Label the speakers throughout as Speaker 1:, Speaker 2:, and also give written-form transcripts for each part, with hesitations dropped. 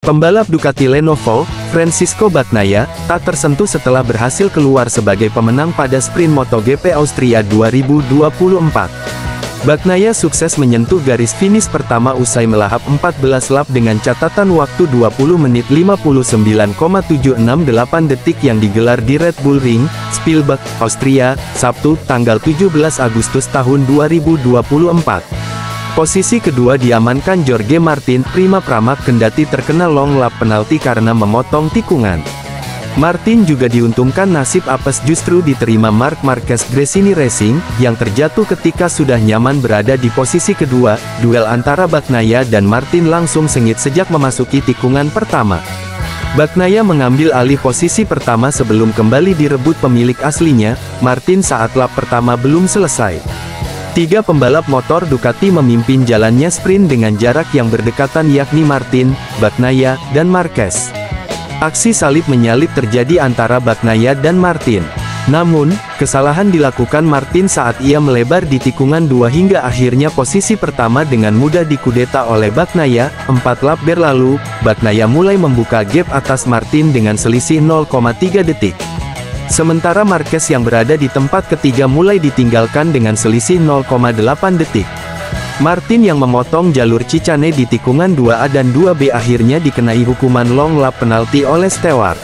Speaker 1: Pembalap Ducati Lenovo, Francisco Bagnaia, tak tersentuh setelah berhasil keluar sebagai pemenang pada sprint MotoGP Austria 2024. Bagnaia sukses menyentuh garis finish pertama usai melahap 14 lap dengan catatan waktu 20 menit 59,768 detik yang digelar di Red Bull Ring, Spielberg, Austria, Sabtu, tanggal 17 Agustus tahun 2024. Posisi kedua diamankan Jorge Martin, Prima Pramac kendati terkena long lap penalti karena memotong tikungan. Martin juga diuntungkan nasib apes justru diterima Marc Marquez Gresini Racing, yang terjatuh ketika sudah nyaman berada di posisi kedua. Duel antara Bagnaia dan Martin langsung sengit sejak memasuki tikungan pertama. Bagnaia mengambil alih posisi pertama sebelum kembali direbut pemilik aslinya, Martin saat lap pertama belum selesai. Tiga pembalap motor Ducati memimpin jalannya sprint dengan jarak yang berdekatan yakni Martin, Bagnaia, dan Marquez. Aksi salib menyalip terjadi antara Bagnaia dan Martin. Namun, kesalahan dilakukan Martin saat ia melebar di tikungan 2 hingga akhirnya posisi pertama dengan mudah dikudeta oleh Bagnaia. 4 lap berlalu, Bagnaia mulai membuka gap atas Martin dengan selisih 0,3 detik. Sementara Marquez yang berada di tempat ketiga mulai ditinggalkan dengan selisih 0,8 detik. Martin yang memotong jalur Ciccane di tikungan 2A dan 2B akhirnya dikenai hukuman long lap penalti oleh Stewart.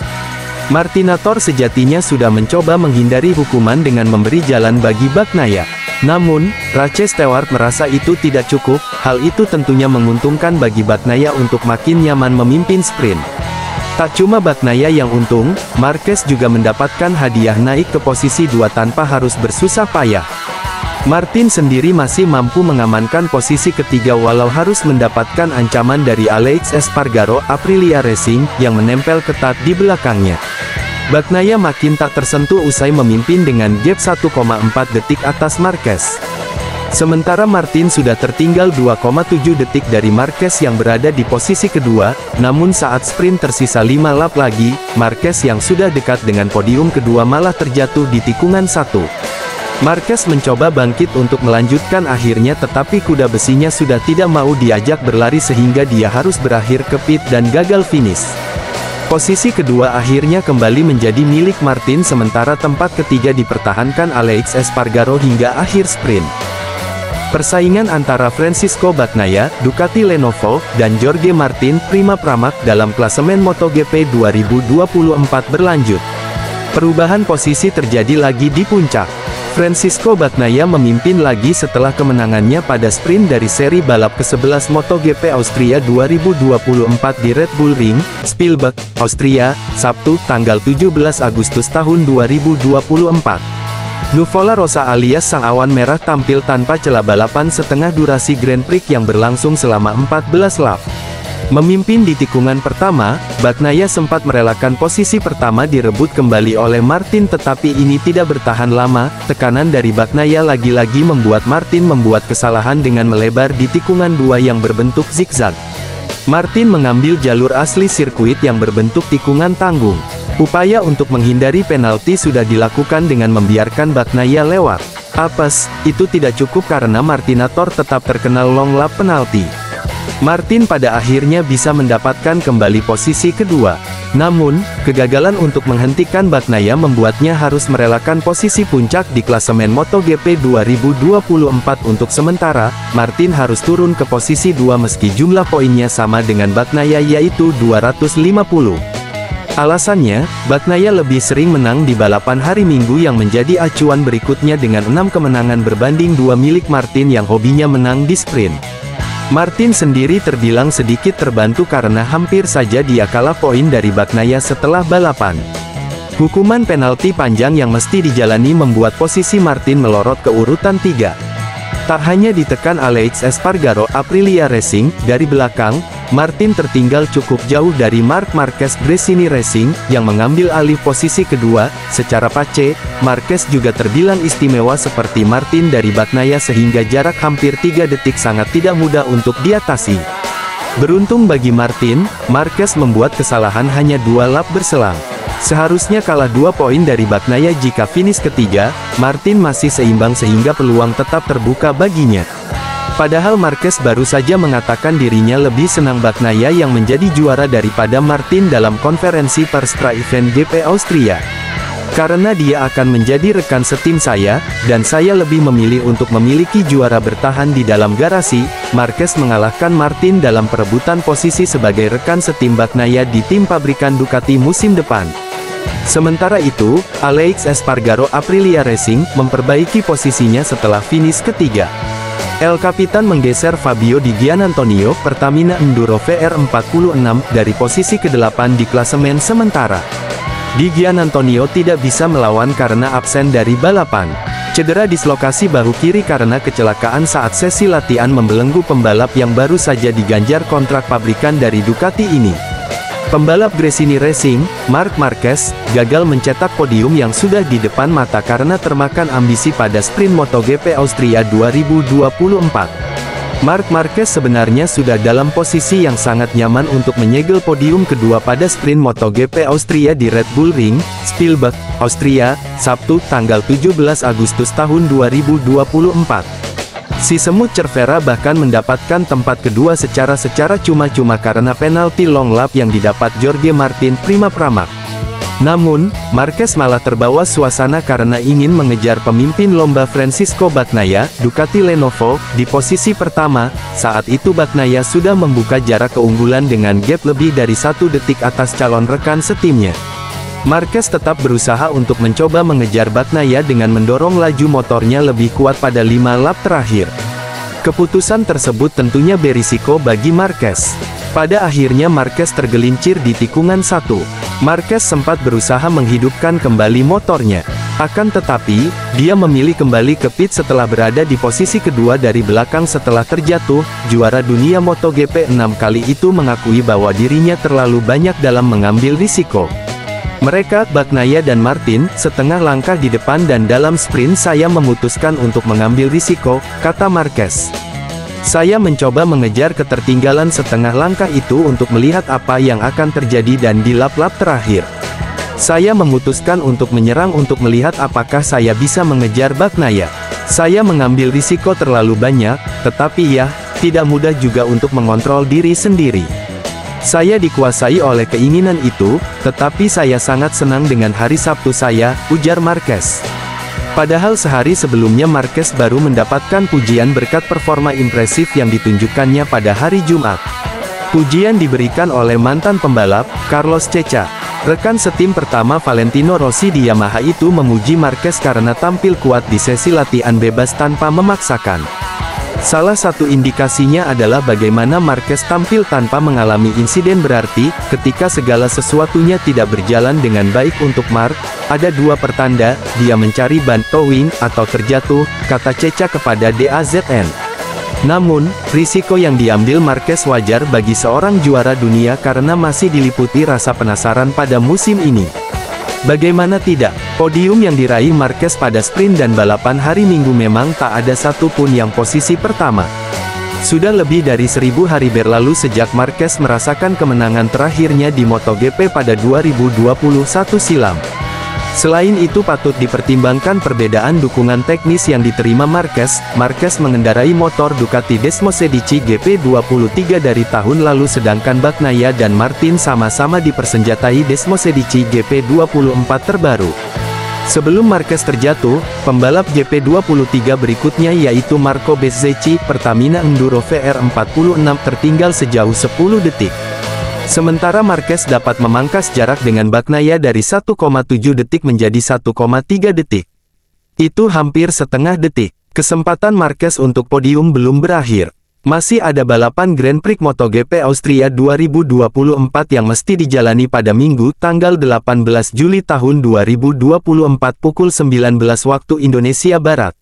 Speaker 1: Martinator sejatinya sudah mencoba menghindari hukuman dengan memberi jalan bagi Bagnaia. Namun, Race Stewart merasa itu tidak cukup. Hal itu tentunya menguntungkan bagi Bagnaia untuk makin nyaman memimpin sprint. Tak cuma Bagnaia yang untung, Marquez juga mendapatkan hadiah naik ke posisi 2 tanpa harus bersusah payah. Martin sendiri masih mampu mengamankan posisi ketiga walau harus mendapatkan ancaman dari Alex Espargaro Aprilia Racing, yang menempel ketat di belakangnya. Bagnaia makin tak tersentuh usai memimpin dengan gap 1,4 detik atas Marquez. Sementara Martin sudah tertinggal 2,7 detik dari Marquez yang berada di posisi kedua, namun saat sprint tersisa 5 lap lagi, Marquez yang sudah dekat dengan podium kedua malah terjatuh di tikungan 1. Marquez mencoba bangkit untuk melanjutkan akhirnya tetapi kuda besinya sudah tidak mau diajak berlari sehingga dia harus berakhir ke pit dan gagal finish. Posisi kedua akhirnya kembali menjadi milik Martin sementara tempat ketiga dipertahankan Alex Espargaro hingga akhir sprint. Persaingan antara Francisco Bagnaia, Ducati Lenovo, dan Jorge Martin, Prima Pramac dalam klasemen MotoGP 2024 berlanjut. Perubahan posisi terjadi lagi di puncak. Francisco Bagnaia memimpin lagi setelah kemenangannya pada sprint dari seri balap ke-11 MotoGP Austria 2024 di Red Bull Ring, Spielberg, Austria, Sabtu, tanggal 17 Agustus tahun 2024. Nuvola Rosa alias Sang Awan Merah tampil tanpa celah balapan setengah durasi Grand Prix yang berlangsung selama 14 lap. Memimpin di tikungan pertama, Bagnaia sempat merelakan posisi pertama direbut kembali oleh Martin tetapi ini tidak bertahan lama. Tekanan dari Bagnaia lagi-lagi membuat Martin membuat kesalahan dengan melebar di tikungan 2 yang berbentuk zigzag. Martin mengambil jalur asli sirkuit yang berbentuk tikungan tanggung. Upaya untuk menghindari penalti sudah dilakukan dengan membiarkan Bagnaia lewat. Apes, itu tidak cukup karena Martinator tetap terkena long lap penalti. Martin pada akhirnya bisa mendapatkan kembali posisi kedua. Namun, kegagalan untuk menghentikan Bagnaia membuatnya harus merelakan posisi puncak di klasemen MotoGP 2024 untuk sementara. Martin harus turun ke posisi 2 meski jumlah poinnya sama dengan Bagnaia yaitu 250. Alasannya, Bagnaia lebih sering menang di balapan hari Minggu yang menjadi acuan berikutnya dengan 6 kemenangan berbanding 2 milik Martin yang hobinya menang di sprint. Martin sendiri terbilang sedikit terbantu karena hampir saja dia kalah poin dari Bagnaia setelah balapan. Hukuman penalti panjang yang mesti dijalani membuat posisi Martin melorot ke urutan 3. Tak hanya ditekan Alex Espargaro Aprilia Racing, dari belakang, Martin tertinggal cukup jauh dari Marc Marquez Gresini Racing, yang mengambil alih posisi kedua. Secara pace, Marquez juga terbilang istimewa seperti Martin dari Bagnaia sehingga jarak hampir 3 detik sangat tidak mudah untuk diatasi. Beruntung bagi Martin, Marquez membuat kesalahan hanya 2 lap berselang. Seharusnya kalah 2 poin dari Bagnaia jika finish ketiga, Martin masih seimbang sehingga peluang tetap terbuka baginya. Padahal Marquez baru saja mengatakan dirinya lebih senang Bagnaia yang menjadi juara daripada Martin dalam konferensi pers pra-event GP Austria. Karena dia akan menjadi rekan setim saya, dan saya lebih memilih untuk memiliki juara bertahan di dalam garasi. Marquez mengalahkan Martin dalam perebutan posisi sebagai rekan setim Bagnaia di tim pabrikan Ducati musim depan. Sementara itu, Aleix Espargaro Aprilia Racing memperbaiki posisinya setelah finish ketiga. El Capitan menggeser Fabio Di Giannantonio Pertamina Enduro VR46 dari posisi ke-8 di klasemen sementara. Di Giannantonio tidak bisa melawan karena absen dari balapan. Cedera dislokasi bahu kiri karena kecelakaan saat sesi latihan membelenggu pembalap yang baru saja diganjar kontrak pabrikan dari Ducati ini. Pembalap Gresini Racing, Marc Marquez, gagal mencetak podium yang sudah di depan mata karena termakan ambisi pada sprint MotoGP Austria 2024. Marc Marquez sebenarnya sudah dalam posisi yang sangat nyaman untuk menyegel podium kedua pada sprint MotoGP Austria di Red Bull Ring, Spielberg, Austria, Sabtu, tanggal 17 Agustus tahun 2024. Si semut Cervera bahkan mendapatkan tempat kedua secara cuma-cuma karena penalti long lap yang didapat Jorge Martin Prima Pramac. Namun, Marquez malah terbawa suasana karena ingin mengejar pemimpin lomba Francisco Bagnaia, Ducati Lenovo, di posisi pertama. Saat itu Bagnaia sudah membuka jarak keunggulan dengan gap lebih dari 1 detik atas calon rekan setimnya. Marquez tetap berusaha untuk mencoba mengejar Bagnaia dengan mendorong laju motornya lebih kuat pada 5 lap terakhir. Keputusan tersebut tentunya berisiko bagi Marquez. Pada akhirnya Marquez tergelincir di tikungan 1. Marquez sempat berusaha menghidupkan kembali motornya. Akan tetapi, dia memilih kembali ke pit setelah berada di posisi kedua dari belakang setelah terjatuh. Juara dunia MotoGP 6 kali itu mengakui bahwa dirinya terlalu banyak dalam mengambil risiko. Mereka, Bagnaia dan Martin, setengah langkah di depan dan dalam sprint saya memutuskan untuk mengambil risiko, kata Marquez. Saya mencoba mengejar ketertinggalan setengah langkah itu untuk melihat apa yang akan terjadi dan di lap-lap terakhir. Saya memutuskan untuk menyerang untuk melihat apakah saya bisa mengejar Bagnaia. Saya mengambil risiko terlalu banyak, tetapi ya, tidak mudah juga untuk mengontrol diri sendiri. Saya dikuasai oleh keinginan itu, tetapi saya sangat senang dengan hari Sabtu saya, ujar Marquez. Padahal sehari sebelumnya Marquez baru mendapatkan pujian berkat performa impresif yang ditunjukkannya pada hari Jumat. Pujian diberikan oleh mantan pembalap, Carlos Ceca. Rekan setim pertama Valentino Rossi di Yamaha itu memuji Marquez karena tampil kuat di sesi latihan bebas tanpa memaksakan. Salah satu indikasinya adalah bagaimana Marquez tampil tanpa mengalami insiden berarti. Ketika segala sesuatunya tidak berjalan dengan baik untuk Marc, ada 2 pertanda, dia mencari ban towing, atau terjatuh, kata Ceca kepada DAZN. Namun, risiko yang diambil Marquez wajar bagi seorang juara dunia karena masih diliputi rasa penasaran pada musim ini. Bagaimana tidak, podium yang diraih Marquez pada sprint dan balapan hari Minggu memang tak ada satupun yang posisi pertama. Sudah lebih dari 1000 hari berlalu sejak Marquez merasakan kemenangan terakhirnya di MotoGP pada 2021 silam. Selain itu patut dipertimbangkan perbedaan dukungan teknis yang diterima Marquez. Marquez mengendarai motor Ducati Desmosedici GP23 dari tahun lalu sedangkan Bagnaia dan Martin sama-sama dipersenjatai Desmosedici GP24 terbaru. Sebelum Marquez terjatuh, pembalap GP23 berikutnya yaitu Marco Bezzecchi, Pertamina Enduro VR46 tertinggal sejauh 10 detik. Sementara Marquez dapat memangkas jarak dengan Bagnaia dari 1,7 detik menjadi 1,3 detik. Itu hampir setengah detik. Kesempatan Marquez untuk podium belum berakhir. Masih ada balapan Grand Prix MotoGP Austria 2024 yang mesti dijalani pada Minggu, tanggal 18 Juli tahun 2024 pukul 19 waktu Indonesia Barat.